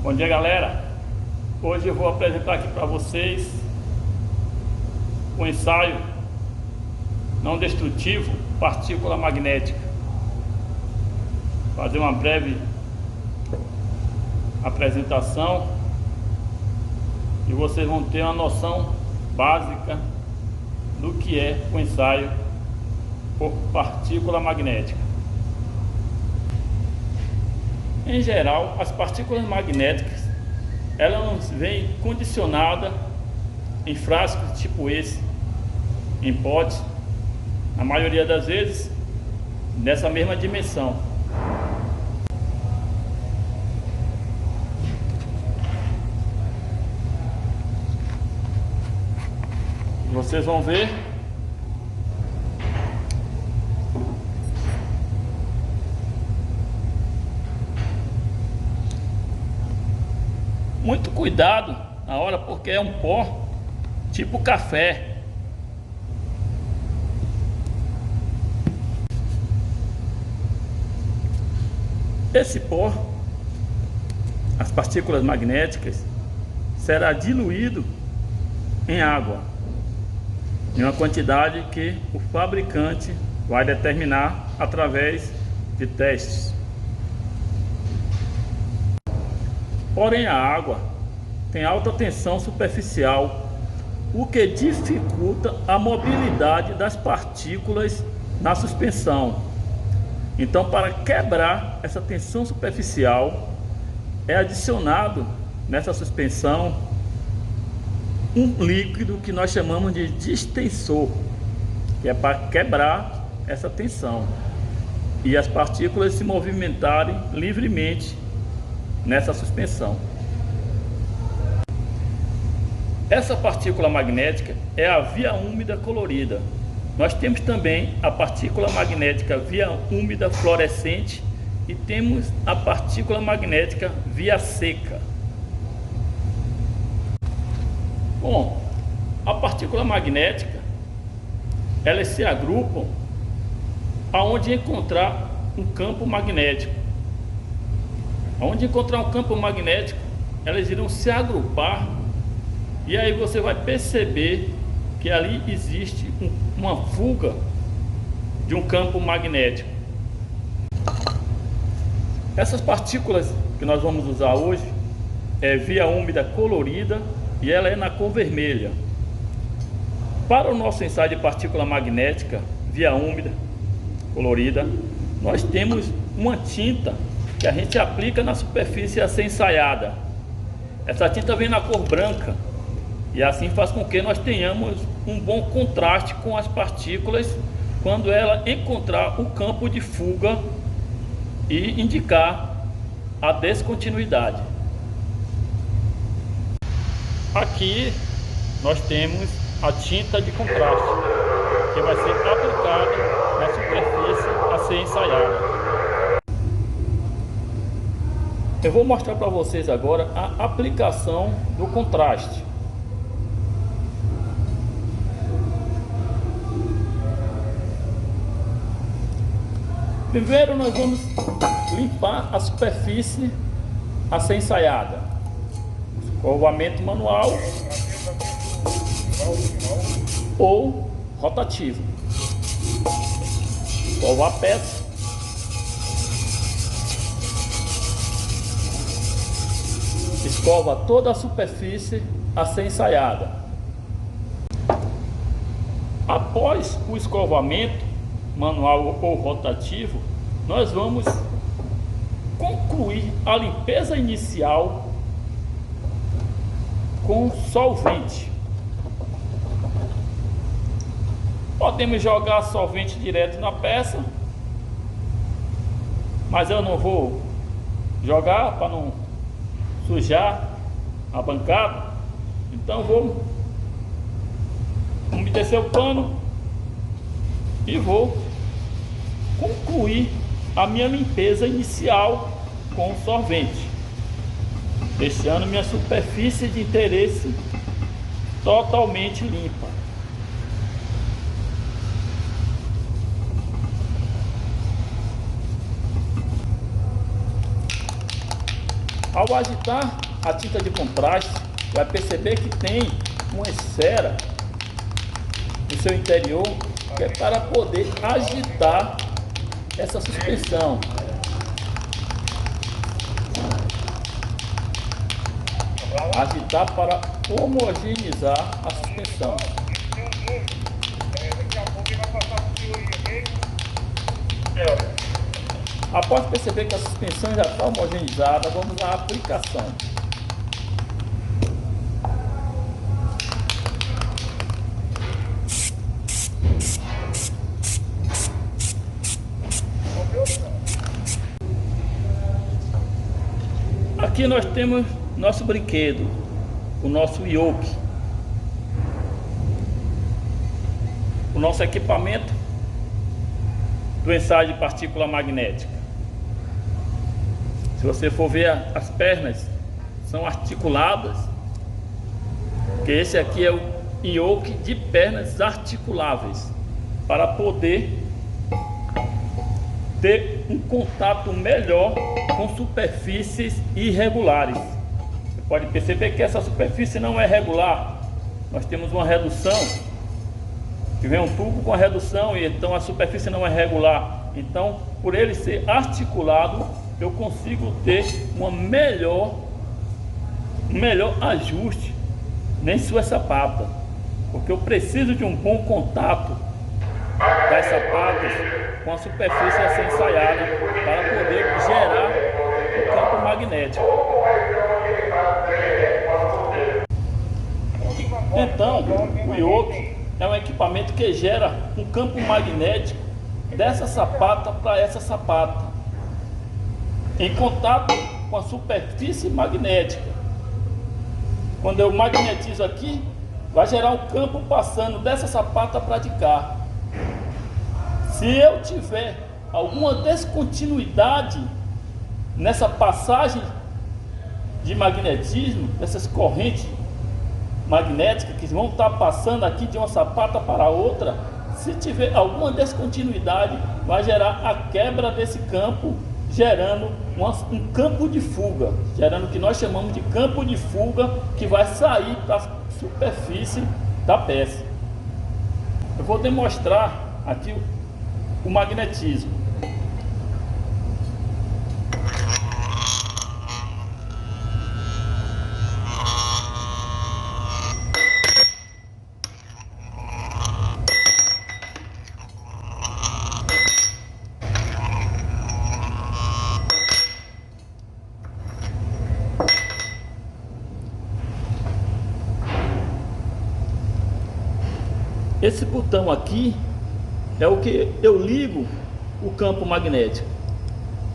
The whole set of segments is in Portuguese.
Bom dia, galera. Hoje eu vou apresentar aqui para vocês o ensaio não destrutivo partícula magnética. Fazer uma breve apresentação e vocês vão ter uma noção básica do que é o ensaio por partícula magnética. Em geral, as partículas magnéticas elas vêm condicionadas em frascos tipo esse, em potes, na maioria das vezes nessa mesma dimensão. Vocês vão ver muito cuidado na hora, porque é um pó tipo café. Esse pó, as partículas magnéticas, será diluído em água, em uma quantidade que o fabricante vai determinar através de testes. Porém, a água tem alta tensão superficial, o que dificulta a mobilidade das partículas na suspensão. Então, para quebrar essa tensão superficial, é adicionado nessa suspensão um líquido que nós chamamos de distensor, que é para quebrar essa tensão e as partículas se movimentarem livremente nessa suspensão. Essa partícula magnética é a via úmida colorida. Nós temos também a partícula magnética via úmida fluorescente e temos a partícula magnética via seca. Bom, a partícula magnética, elas se agrupam aonde encontrar um campo magnético. Aonde encontrar um campo magnético, elas irão se agrupar e aí você vai perceber que ali existe uma fuga de um campo magnético. Essas partículas que nós vamos usar hoje é via úmida colorida e ela é na cor vermelha. Para o nosso ensaio de partícula magnética via úmida colorida, nós temos uma tinta que a gente aplica na superfície a ser ensaiada. Essa tinta vem na cor branca e assim faz com que nós tenhamos um bom contraste com as partículas quando ela encontrar o campo de fuga e indicar a descontinuidade. Aqui nós temos a tinta de contraste que vai ser aplicada na superfície a ser ensaiada. Eu vou mostrar para vocês agora a aplicação do contraste. Primeiro nós vamos limpar a superfície a ser ensaiada. Escovamento manual ou rotativo. Escovar a peça. Escova toda a superfície a ser ensaiada. Após o escovamento manual ou rotativo, nós vamos concluir a limpeza inicial com solvente. Podemos jogar solvente direto na peça, mas eu não vou jogar para não sujar a bancada. Então vou umedecer o pano e vou concluir a minha limpeza inicial com o solvente, deixando minha superfície de interesse totalmente limpa. Ao agitar a tinta de contraste, vai perceber que tem uma esfera no seu interior que é para poder agitar essa suspensão. Agitar para homogeneizar a suspensão. Após perceber que a suspensão já está homogeneizada, vamos à aplicação. Aqui nós temos nosso brinquedo, o nosso yoke, o nosso equipamento do ensaio de partícula magnética. Se você for ver, as pernas são articuladas, que esse aqui é o yoke de pernas articuláveis, para poder ter um contato melhor com superfícies irregulares. Você pode perceber que essa superfície não é regular. Nós temos uma redução, que vem um tubo com a redução, e então a superfície não é regular. Então, por ele ser articulado, eu consigo ter um melhor ajuste nem sua sapata, porque eu preciso de um bom contato das sapatas com a superfície a ser ensaiada para poder gerar o campo magnético. Então, o yoke é um equipamento que gera um campo magnético dessa sapata para essa sapata, em contato com a superfície magnética. Quando eu magnetizo aqui, vai gerar um campo passando dessa sapata para de cá. Se eu tiver alguma descontinuidade nessa passagem de magnetismo, dessas correntes magnéticas que vão estar passando aqui de uma sapata para outra, se tiver alguma descontinuidade, vai gerar a quebra desse campo, gerando um campo de fuga, gerando o que nós chamamos de campo de fuga, que vai sair para a superfície da peça. Eu vou demonstrar aqui o magnetismo. Esse botão aqui é o que eu ligo o campo magnético.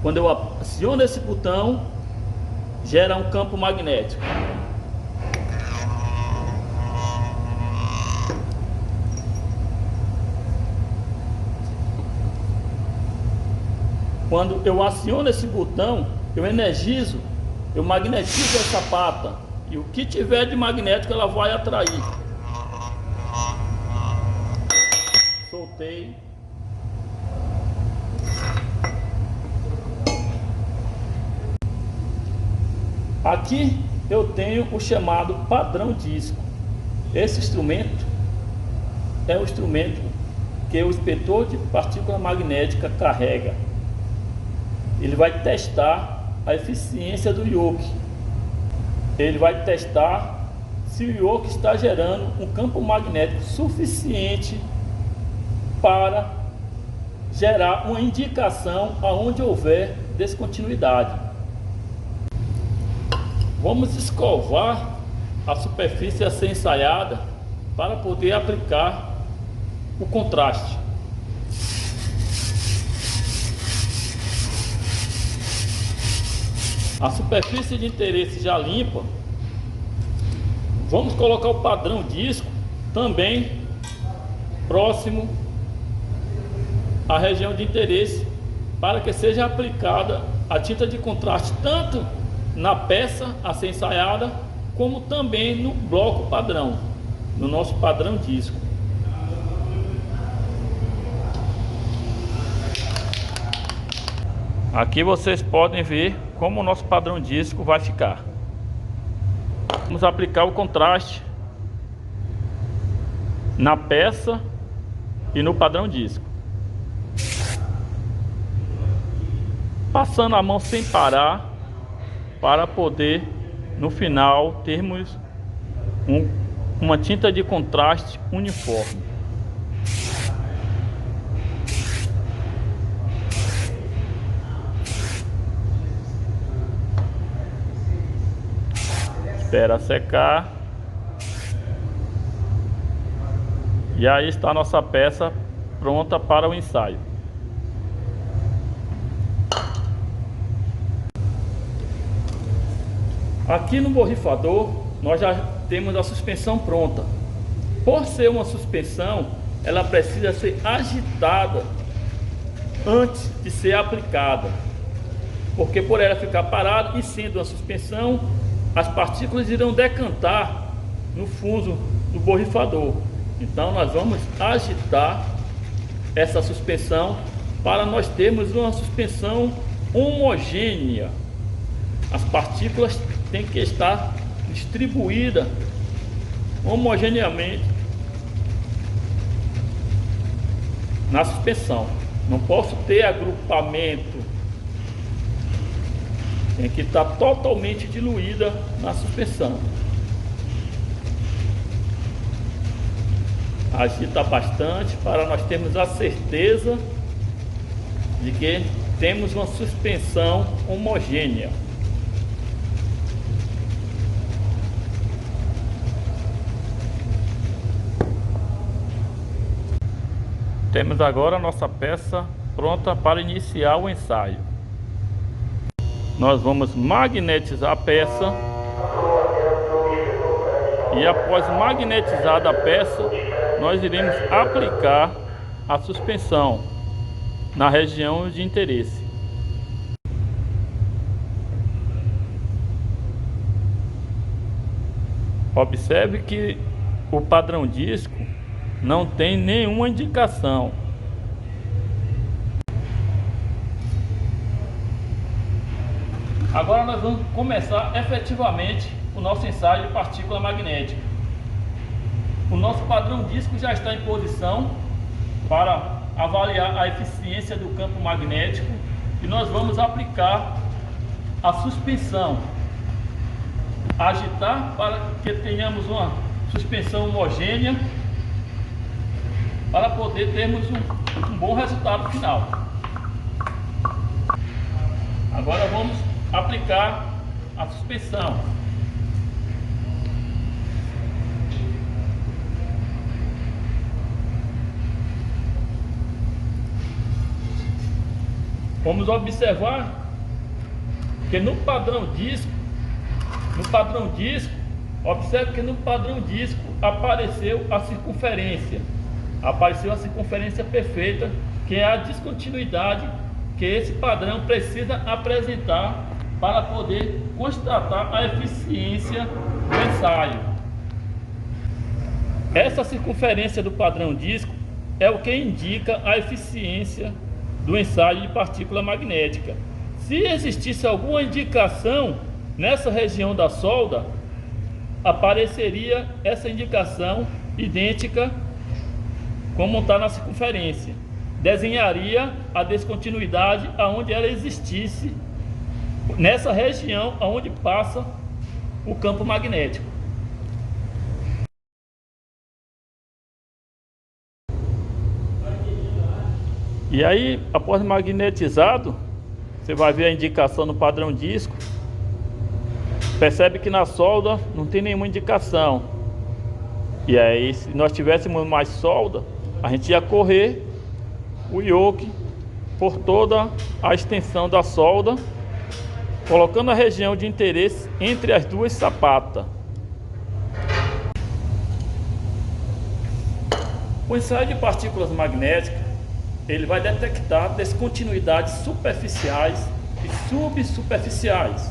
Quando eu aciono esse botão, gera um campo magnético. Quando eu aciono esse botão, eu energizo, eu magnetizo essa sapata, e o que tiver de magnético ela vai atrair. Soltei. Aqui eu tenho o chamado padrão disco. Esse instrumento é o instrumento que o inspetor de partícula magnética carrega. Ele vai testar a eficiência do yoke. Ele vai testar se o yoke está gerando um campo magnético suficiente para gerar uma indicação aonde houver descontinuidade. Vamos escovar a superfície a ser ensaiada para poder aplicar o contraste. A superfície de interesse já limpa, vamos colocar o padrão disco também próximo à região de interesse, para que seja aplicada a tinta de contraste tanto na peça a ser ensaiada, como também no bloco padrão, no nosso padrão disco. Aqui vocês podem ver como o nosso padrão disco vai ficar. Vamos aplicar o contraste na peça e no padrão disco, passando a mão sem parar, para poder no final termos uma tinta de contraste uniforme. Espera secar. E aí está a nossa peça pronta para o ensaio. Aqui no borrifador nós já temos a suspensão pronta. Por ser uma suspensão, ela precisa ser agitada antes de ser aplicada, porque por ela ficar parada e sendo uma suspensão, as partículas irão decantar no fundo do borrifador. Então nós vamos agitar essa suspensão para nós termos uma suspensão homogênea. As partículas têm que estar distribuídas homogeneamente na suspensão. Não posso ter agrupamento. Tem que estar totalmente diluída na suspensão. Agita bastante para nós termos a certeza de que temos uma suspensão homogênea. Temos agora a nossa peça pronta para iniciar o ensaio. Nós vamos magnetizar a peça e após magnetizada a peça, nós iremos aplicar a suspensão na região de interesse. Observe que o padrão disco não tem nenhuma indicação. Agora nós vamos começar efetivamente o nosso ensaio de partícula magnética. O nosso padrão disco já está em posição para avaliar a eficiência do campo magnético e nós vamos aplicar a suspensão, agitar para que tenhamos uma suspensão homogênea para poder termos um bom resultado final. Agora vamos aplicar a suspensão. Vamos observar que no padrão disco, observe que no padrão disco apareceu a circunferência perfeita, que é a descontinuidade que esse padrão precisa apresentar para poder constatar a eficiência do ensaio. Essa circunferência do padrão disco é o que indica a eficiência do ensaio de partícula magnética. Se existisse alguma indicação nessa região da solda, apareceria essa indicação idêntica como está na circunferência. Desenharia a descontinuidade aonde ela existisse nessa região aonde passa o campo magnético. E aí, após magnetizado, você vai ver a indicação no padrão disco. Percebe que na solda não tem nenhuma indicação. E aí, se nós tivéssemos mais solda, a gente ia correr o yoke por toda a extensão da solda, colocando a região de interesse entre as duas sapatas. O ensaio de partículas magnéticas, ele vai detectar descontinuidades superficiais e subsuperficiais.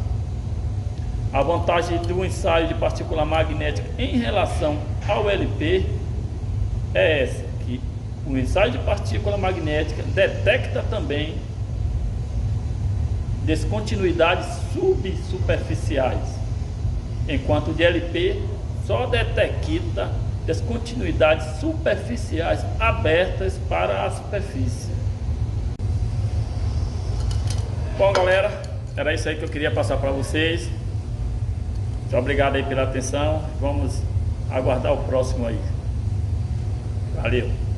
A vantagem do ensaio de partícula magnética em relação ao LP é essa, que o ensaio de partícula magnética detecta também descontinuidades subsuperficiais, enquanto o DLP só detecta descontinuidades superficiais abertas para a superfície. Bom, galera, era isso aí que eu queria passar para vocês. Muito obrigado aí pela atenção. Vamos aguardar o próximo aí. Valeu!